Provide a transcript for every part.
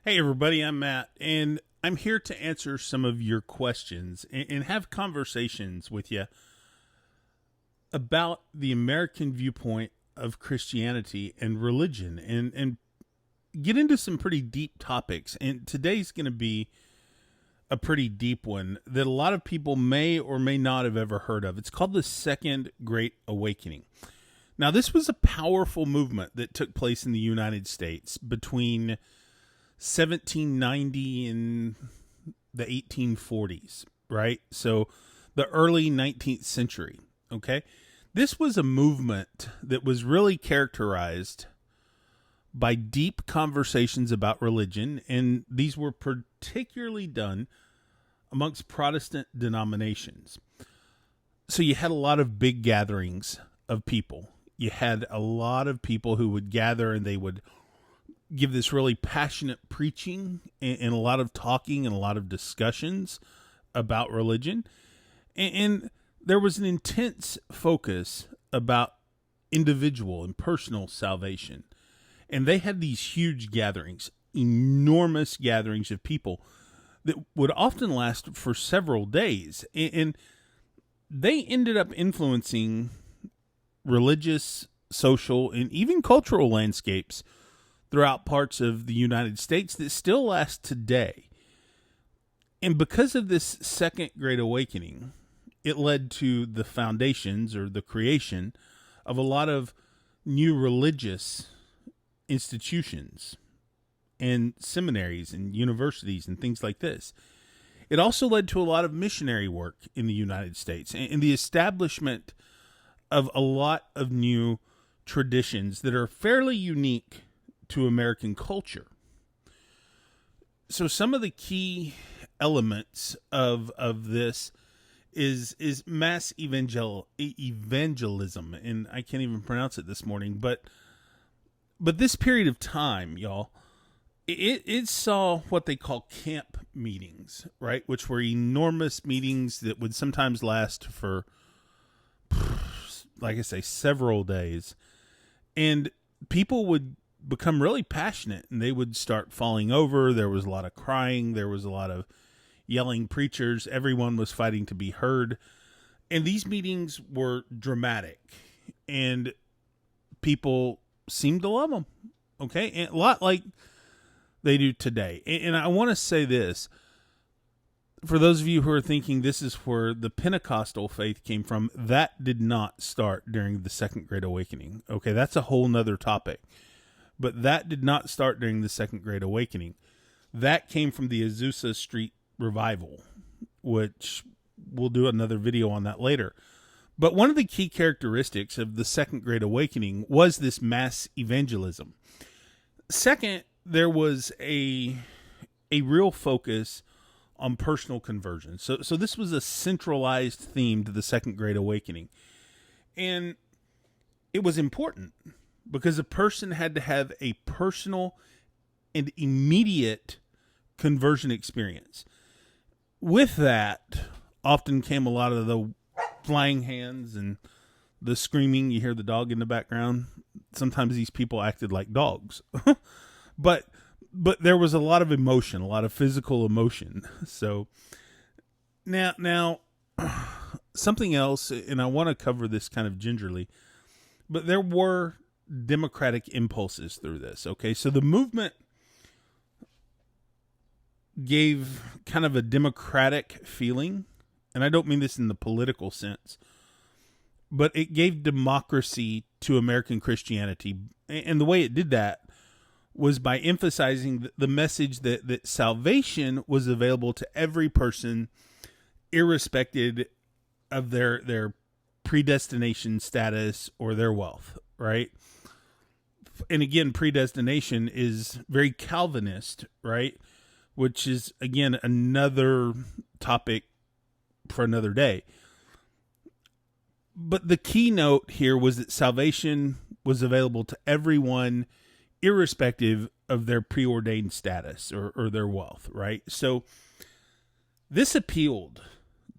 Hey, everybody, I'm Matt, and I'm here to answer some of your questions and have conversations with you about the American viewpoint of Christianity and religion and get into some pretty deep topics. And today's going to be a pretty deep one that a lot of people may or may not have ever heard of. It's called the Second Great Awakening. Now, this was a powerful movement that took place in the United States between 1790 and the 1840s, right? So the early 19th century, okay? This was a movement that was really characterized by deep conversations about religion, and these were particularly done amongst Protestant denominations. So you had a lot of big gatherings of people. You had a lot of people who would gather and they would give this really passionate preaching and a lot of talking and a lot of discussions about religion. And there was an intense focus about individual and personal salvation. And they had these huge gatherings, enormous gatherings of people that would often last for several days. And they ended up influencing religious, social, and even cultural landscapes throughout parts of the United States that still last today. And because of this Second Great Awakening, it led to the foundations or the creation of a lot of new religious institutions and seminaries and universities and things like this. It also led to a lot of missionary work in the United States and the establishment of a lot of new traditions that are fairly unique to American culture. So some of the key elements of this is mass evangelism, and I can't even pronounce it this morning, but this period of time, y'all, it saw what they call camp meetings, right? Which were enormous meetings that would sometimes last for, like I say, several days. And people would become really passionate and they would start falling over. There was a lot of crying. There was a lot of yelling preachers. Everyone was fighting to be heard. And these meetings were dramatic and people seemed to love them. Okay. And a lot like they do today. And I want to say this for those of you who are thinking this is where the Pentecostal faith came from, that did not start during the Second Great Awakening. Okay. That's a whole nother topic. But that did not start during the Second Great Awakening. That came from the Azusa Street Revival, which we'll do another video on that later. But one of the key characteristics of the Second Great Awakening was this mass evangelism. Second, there was a real focus on personal conversion. So this was a centralized theme to the Second Great Awakening. And it was important because a person had to have a personal and immediate conversion experience. With that, often came a lot of the flying hands and the screaming. You hear the dog in the background. Sometimes these people acted like dogs. but there was a lot of emotion, a lot of physical emotion. So now something else, and I want to cover this kind of gingerly, but there were democratic impulses through this. Okay, so the movement gave kind of a democratic feeling, and I don't mean this in the political sense, but it gave democracy to American Christianity. And the way it did that was by emphasizing the message that salvation was available to every person, irrespective of their predestination status or their wealth, right? And again, predestination is very Calvinist, right? Which is, again, another topic for another day. But the keynote here was that salvation was available to everyone, irrespective of their preordained status or their wealth, right? So this appealed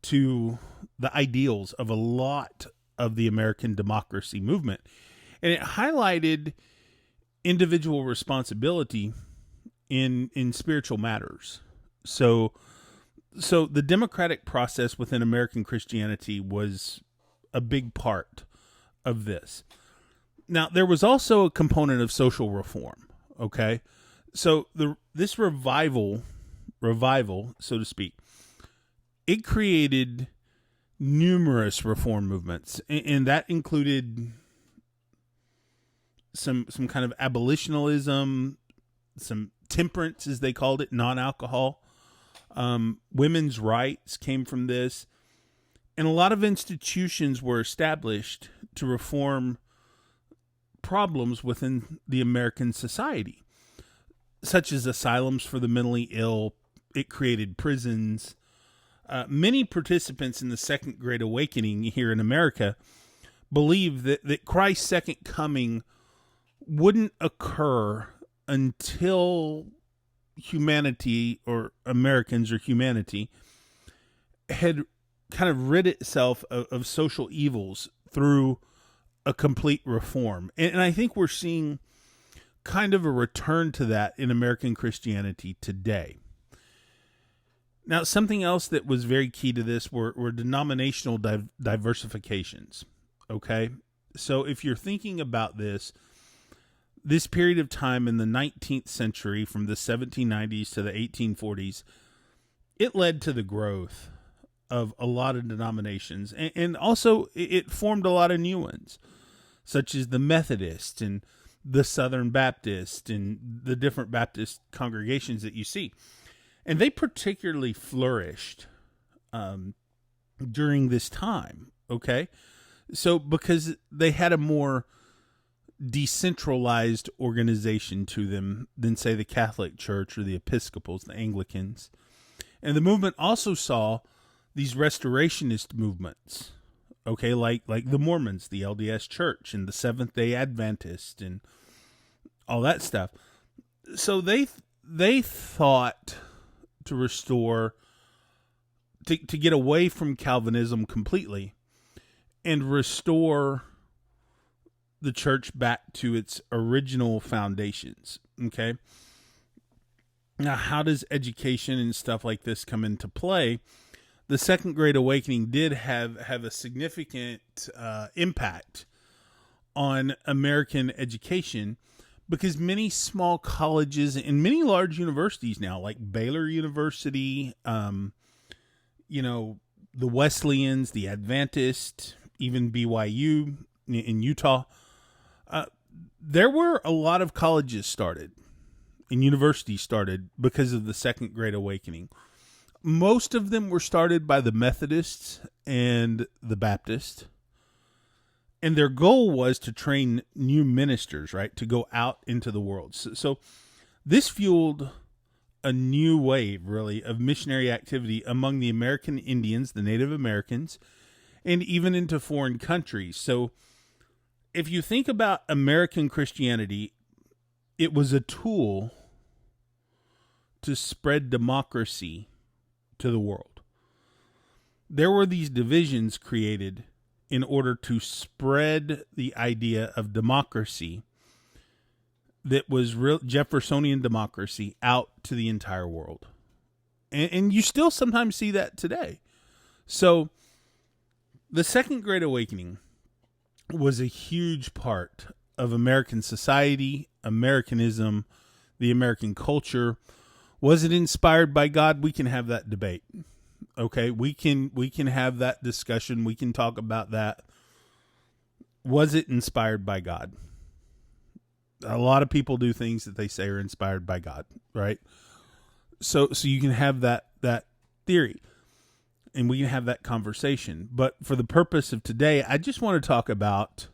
to the ideals of a lot of the American democracy movement. And it highlighted individual responsibility in spiritual matters. So the democratic process within American Christianity was a big part of this. Now, there was also a component of social reform, okay? So this revival, so to speak, it created numerous reform movements, and that included some kind of abolitionism, some temperance, as they called it, non-alcohol. Women's rights came from this, and a lot of institutions were established to reform problems within the American society, such as asylums for the mentally ill. It created prisons. Many participants in the Second Great Awakening here in America believe that Christ's second coming wouldn't occur until humanity, or Americans or humanity, had kind of rid itself of social evils through a complete reform. And I think we're seeing kind of a return to that in American Christianity today. Now, something else that was very key to this were denominational diversifications. Okay? So if you're thinking about this period of time in the 19th century, from the 1790s to the 1840s, it led to the growth of a lot of denominations. And also it formed a lot of new ones, such as the Methodist and the Southern Baptist and the different Baptist congregations that you see. And they particularly flourished during this time, okay? So because they had a more decentralized organization to them than, say, the Catholic Church or the Episcopals, the Anglicans. And the movement also saw these restorationist movements, okay, like the Mormons, the LDS Church, and the Seventh-day Adventist, and all that stuff. So they thought to restore, to get away from Calvinism completely and restore the church back to its original foundations. Okay. Now, how does education and stuff like this come into play? The Second Great Awakening did have a significant impact on American education, because many small colleges and many large universities now, like Baylor University, the Wesleyans, the Adventist, even BYU in Utah, there were a lot of colleges started and universities started because of the Second Great Awakening. Most of them were started by the Methodists and the Baptists. And their goal was to train new ministers, right, to go out into the world. So this fueled a new wave, really, of missionary activity among the American Indians, the Native Americans, and even into foreign countries. So if you think about American Christianity, it was a tool to spread democracy to the world. There were these divisions created in order to spread the idea of democracy that was real Jeffersonian democracy out to the entire world. And you still sometimes see that today. So the Second Great Awakening was a huge part of American society, Americanism, the American culture. Was it inspired by God? We can have that debate. Okay, we can have that discussion. We can talk about that. Was it inspired by God? A lot of people do things that they say are inspired by God, right? So you can have that theory, and we can have that conversation. But for the purpose of today, I just want to talk about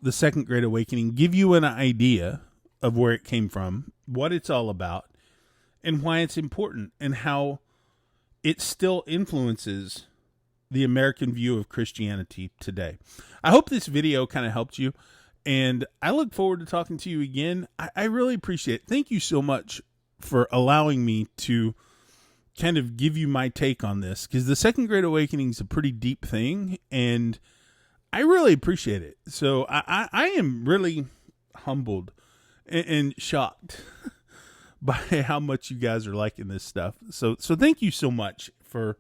the Second Great Awakening, give you an idea of where it came from, what it's all about, and why it's important, and how it still influences the American view of Christianity today. I hope this video kind of helped you, and I look forward to talking to you again. I really appreciate it. Thank you so much for allowing me to kind of give you my take on this, because the Second Great Awakening is a pretty deep thing, and I really appreciate it. So I am really humbled and shocked by how much you guys are liking this stuff. So thank you so much for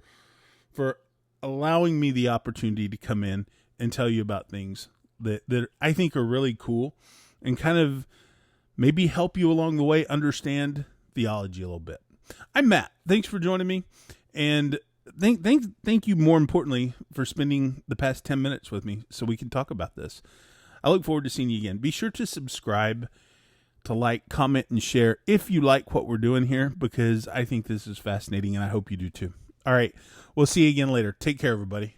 allowing me the opportunity to come in and tell you about things that I think are really cool and kind of maybe help you along the way understand theology a little bit. I'm Matt. Thanks for joining me, and thank you more importantly for spending the past 10 minutes with me so we can talk about this. I look forward to seeing you again. Be sure to subscribe, to like, comment, and share if you like what we're doing here, because I think this is fascinating and I hope you do too. All right. We'll see you again later. Take care, everybody.